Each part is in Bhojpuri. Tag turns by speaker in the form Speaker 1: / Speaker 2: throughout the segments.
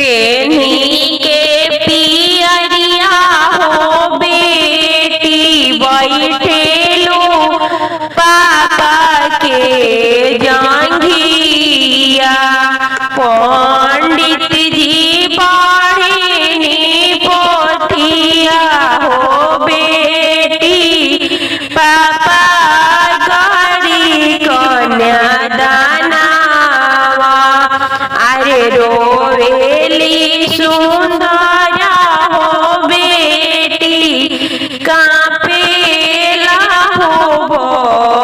Speaker 1: पेनी के पियरिया हो बेटी बैठेलू पापा के जांघिया। पंडित जी पढ़ेनी पोथिया हो बेटी पापा गरी कन्या दानावा। अरे रोवेली सुंदरा हो बेटी कापेला हो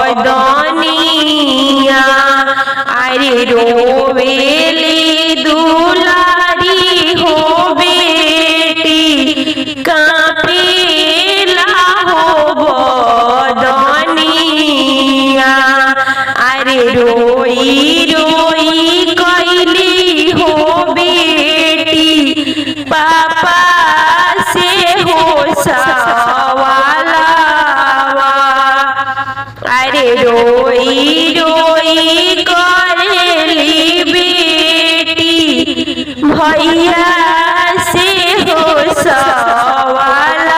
Speaker 1: बदनिया। अरे रोवेली दुलारी हो बेटी कापेला हो बदनिया। अरे रोई रोई कैली हो बेटी पापा से हो सवालावा। अरे रोई रोई करेली बेटी भैया से हो सवालावा।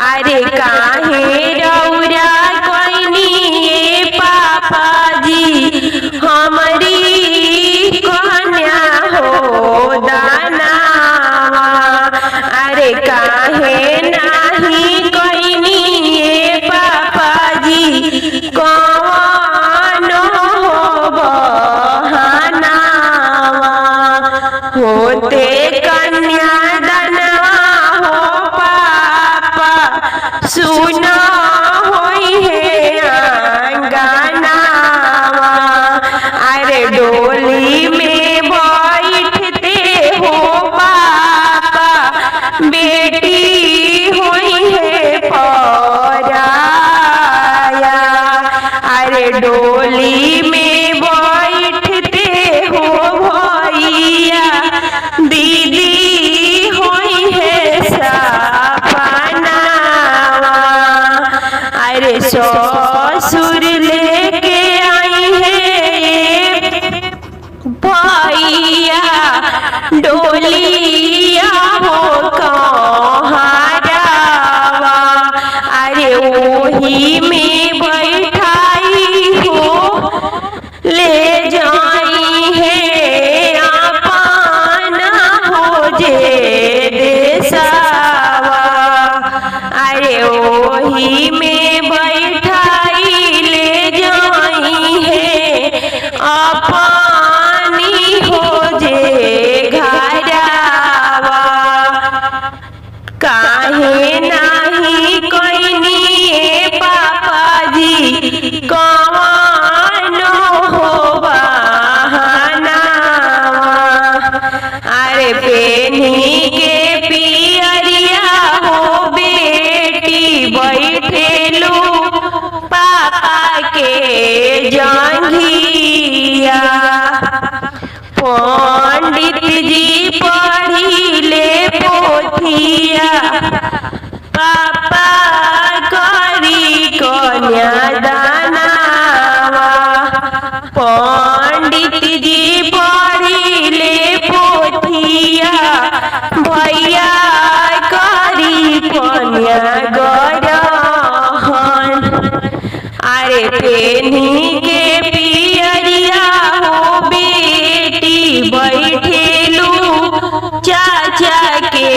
Speaker 1: अरे काहे रौरा कोइनी पापा जी हमारी कन्या हो दानावा। अरे काहे नाही कोइनी पापा जी कौन हो बहानावा। होते कन्या दानवा हो पापा सुना होई है अंगनावा। अरे डोली में बैठते हो पापा बेटी हुई है पराया। अरे डोली में बैठते हो भैया दीदी हुई है सपनावा। अरे ससुर लेके आई है भैया डोलिया हो कहारावा। अरे वही में बैठाई हो ले जाई है अपना हो जे देसावा। अरे वही में बैठाई ले जाई है अपनी हो जे घरावा। काहे नाही कोइनी पापा जी कौन हो बहानावा। अरे पेनी के पियरिया हो बेटी बैठेलू पापा के जांघिया। पंडित जी पढ़िले पोथिया पापा करी कन्या दानावा। पंडित जी पढ़िले पोथिया भैया करी कन्या ग्रहण। अरे पेनी के पियरिया हो बेटी बैठेलू चाचा के